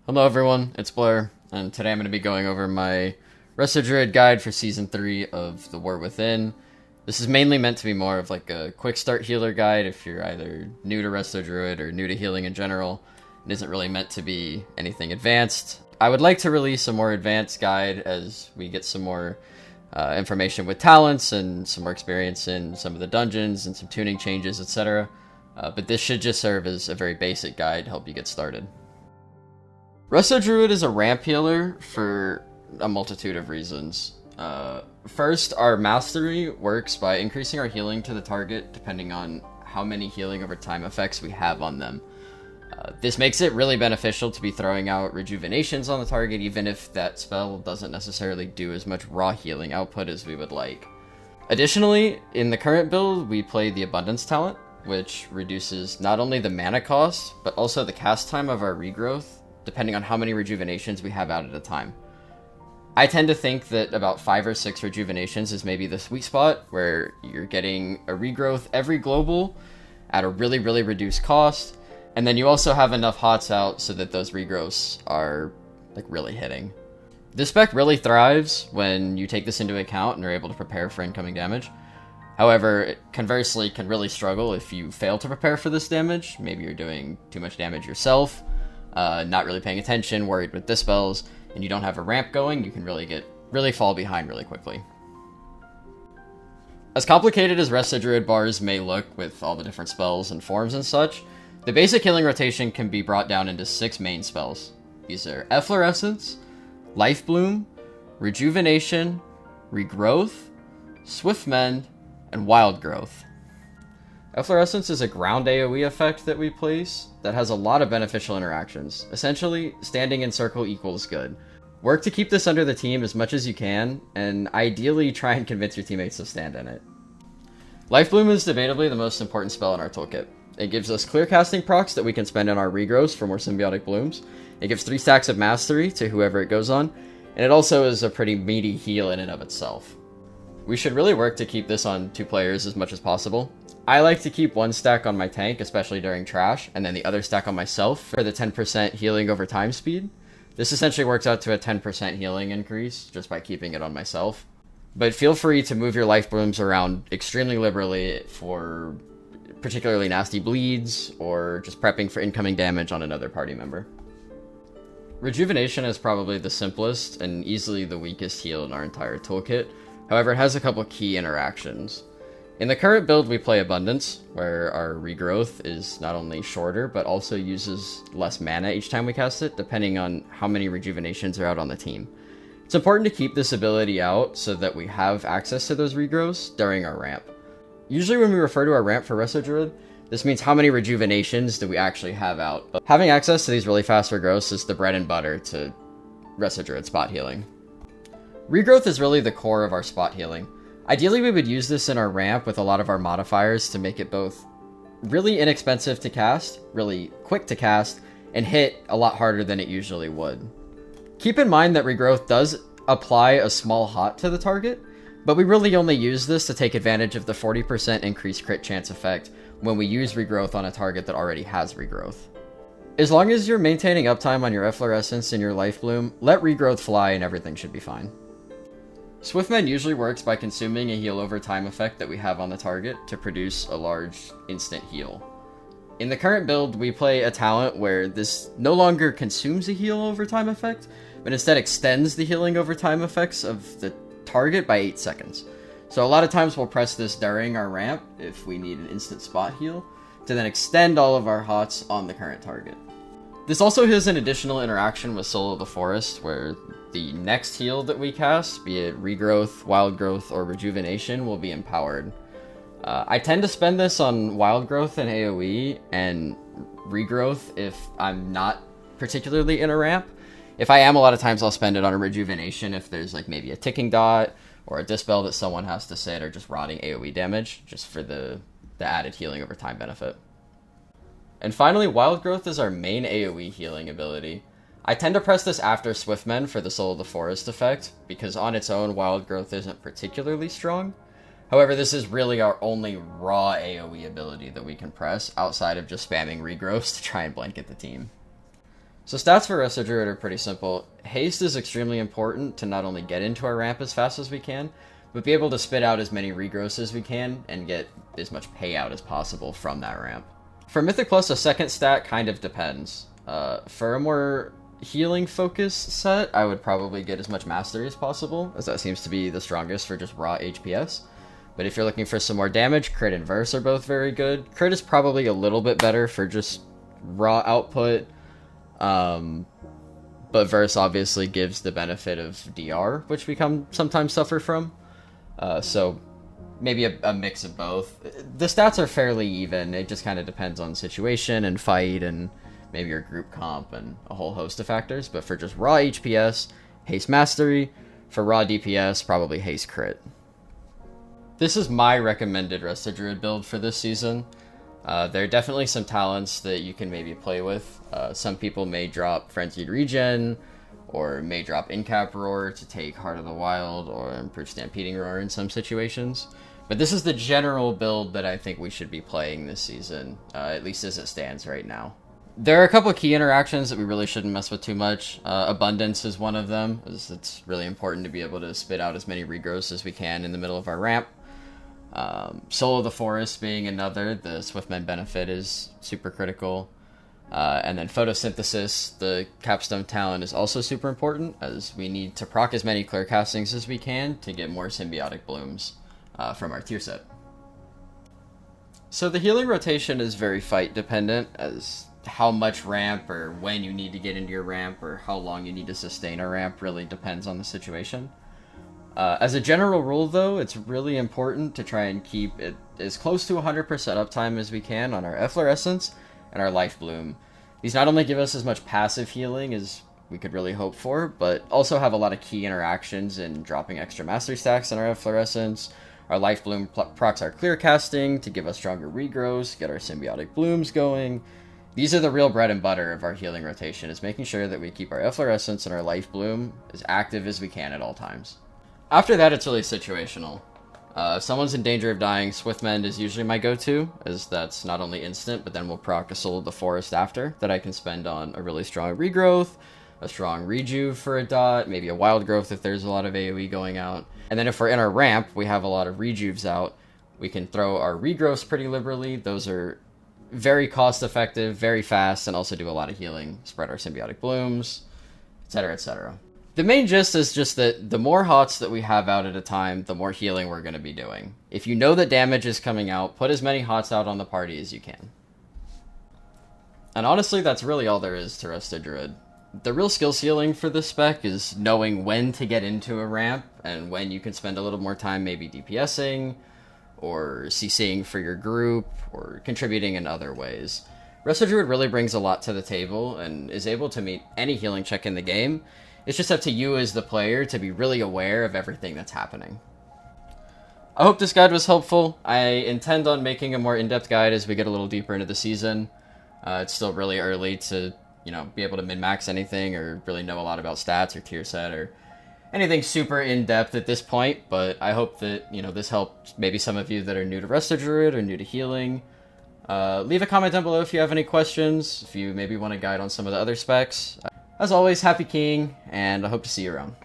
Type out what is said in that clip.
Hello everyone, it's Blair, and today I'm going to be going over my Resto Druid guide for Season 3 of The War Within. This is mainly meant to be more of like a quick start healer guide if you're either new to Resto Druid or new to healing in general. It isn't really meant to be anything advanced. I would like to release a more advanced guide as we get some more information with talents and some more experience in some of the dungeons and some tuning changes, etc. But this should just serve as a very basic guide to help you get started. Resto Druid is a ramp healer for a multitude of reasons. First, our mastery works by increasing our healing to the target depending on how many healing over time effects we have on them. This makes it really beneficial to be throwing out rejuvenations on the target even if that spell doesn't necessarily do as much raw healing output as we would like. Additionally, in the current build, we play the Abundance talent, which reduces not only the mana cost, but also the cast time of our regrowth, depending on how many rejuvenations we have out at a time. I tend to think that about 5 or 6 rejuvenations is maybe the sweet spot, where you're getting a regrowth every global at a really reduced cost, and then you also have enough hots out so that those regrowths are like really hitting. This spec really thrives when you take this into account and are able to prepare for incoming damage. However, it conversely can really struggle if you fail to prepare for this damage. Maybe you're doing too much damage yourself, not really paying attention, worried with dispels, and you don't have a ramp going, you can really fall behind really quickly. As complicated as Resto Druid bars may look with all the different spells and forms and such, the basic healing rotation can be brought down into 6 main spells. These are Efflorescence, Life Bloom, Rejuvenation, Regrowth, Swift Mend, and Wild Growth. Efflorescence is a ground AoE effect that we place that has a lot of beneficial interactions. Essentially, standing in circle equals good. Work to keep this under the team as much as you can, and ideally try and convince your teammates to stand in it. Life Bloom is debatably the most important spell in our toolkit. It gives us clear casting procs that we can spend on our regrowths for more symbiotic blooms. It gives 3 stacks of mastery to whoever it goes on, and it also is a pretty meaty heal in and of itself. We should really work to keep this on 2 players as much as possible. I like to keep 1 stack on my tank, especially during trash, and then the other stack on myself for the 10% healing over time speed. This essentially works out to a 10% healing increase just by keeping it on myself. But feel free to move your life blooms around extremely liberally for particularly nasty bleeds or just prepping for incoming damage on another party member. Rejuvenation is probably the simplest and easily the weakest heal in our entire toolkit. However, it has a couple key interactions. In the current build, we play Abundance, where our regrowth is not only shorter, but also uses less mana each time we cast it, depending on how many rejuvenations are out on the team. It's important to keep this ability out so that we have access to those regrowths during our ramp. Usually when we refer to our ramp for Resto Druid, this means how many rejuvenations do we actually have out. But having access to these really fast regrowths is the bread and butter to Resto Druid spot healing. Regrowth is really the core of our spot healing. Ideally, we would use this in our ramp with a lot of our modifiers to make it both really inexpensive to cast, really quick to cast, and hit a lot harder than it usually would. Keep in mind that regrowth does apply a small hot to the target, but we really only use this to take advantage of the 40% increased crit chance effect when we use regrowth on a target that already has regrowth. As long as you're maintaining uptime on your Efflorescence and your Life Bloom, let regrowth fly and everything should be fine. Swiftmend usually works by consuming a heal over time effect that we have on the target to produce a large instant heal. In the current build, we play a talent where this no longer consumes a heal over time effect, but instead extends the healing over time effects of the target by 8 seconds. So a lot of times we'll press this during our ramp if we need an instant spot heal, to then extend all of our hots on the current target. This also has an additional interaction with Soul of the Forest, where the next heal that we cast, be it Regrowth, Wild Growth, or Rejuvenation, will be empowered. I tend to spend this on Wild Growth and AoE, and Regrowth if I'm not particularly in a ramp. If I am, a lot of times I'll spend it on a Rejuvenation if there's like maybe a ticking dot, or a dispel that someone has to sit, or just rotting AoE damage, just for the added healing over time benefit. And finally, Wild Growth is our main AoE healing ability. I tend to press this after Swiftmend for the Soul of the Forest effect, because on its own, Wild Growth isn't particularly strong. However, this is really our only raw AoE ability that we can press, outside of just spamming regrowths to try and blanket the team. So stats for Resto Druid are pretty simple. Haste is extremely important to not only get into our ramp as fast as we can, but be able to spit out as many regrowths as we can and get as much payout as possible from that ramp. For Mythic Plus, a second stat kind of depends. For a more healing focus set, I would probably get as much mastery as possible, as that seems to be the strongest for just raw HPS. But if you're looking for some more damage, crit and verse are both very good. Crit is probably a little bit better for just raw output, but verse obviously gives the benefit of DR, which we sometimes suffer from. So maybe a mix of both. The stats are fairly even. It just kind of depends on situation and fight and maybe your group comp and a whole host of factors. But for just raw HPS, haste mastery. For raw DPS, probably haste crit. This is my recommended Resto Druid build for this season. There are definitely some talents that you can maybe play with. Some people may drop Frenzied Regen, or may drop Incap Roar to take Heart of the Wild, or improve Stampeding Roar in some situations. But this is the general build that I think we should be playing this season, at least as it stands right now. There are a couple of key interactions that we really shouldn't mess with too much. Abundance is one of them, as it's really important to be able to spit out as many regrowths as we can in the middle of our ramp. Soul of the Forest being another. The Swiftmen benefit is super critical. And then Photosynthesis, the capstone talent, is also super important, as we need to proc as many clear castings as we can to get more symbiotic blooms from our tier set. So the healing rotation is very fight dependent, as how much ramp or when you need to get into your ramp or how long you need to sustain a ramp really depends on the situation. As a general rule, though, it's really important to try and keep it as close to 100% uptime as we can on our Efflorescence and our Life Bloom. These not only give us as much passive healing as we could really hope for, but also have a lot of key interactions in dropping extra mastery stacks in our Efflorescence. Our Life Bloom procs our clear casting to give us stronger regrowths, get our symbiotic blooms going. These are the real bread and butter of our healing rotation, is making sure that we keep our Efflorescence and our Life Bloom as active as we can at all times. After that, it's really situational. If someone's in danger of dying, Swiftmend is usually my go-to, as that's not only instant, but then we'll proc a Soul of the Forest after, that I can spend on a really strong regrowth, a strong rejuve for a dot, maybe a wild growth if there's a lot of AoE going out. And then if we're in our ramp, we have a lot of rejuves out, we can throw our regrowths pretty liberally. Those are very cost-effective, very fast, and also do a lot of healing, spread our symbiotic blooms, etc., etc. The main gist is just that the more hots that we have out at a time, the more healing we're going to be doing. If you know that damage is coming out, put as many hots out on the party as you can. And honestly, that's really all there is to Resto Druid. The real skill ceiling for this spec is knowing when to get into a ramp, and when you can spend a little more time maybe DPSing, or CCing for your group, or contributing in other ways. Resto Druid really brings a lot to the table, and is able to meet any healing check in the game. It's just up to you as the player to be really aware of everything that's happening. I hope this guide was helpful. I intend on making a more in-depth guide as we get a little deeper into the season. It's still really early to, be able to min-max anything or really know a lot about stats or tier set or anything super in-depth at this point, but I hope that, this helped maybe some of you that are new to Resto Druid or new to healing. Leave a comment down below if you have any questions, if you maybe want a guide on some of the other specs. As always, happy keying, and I hope to see you around.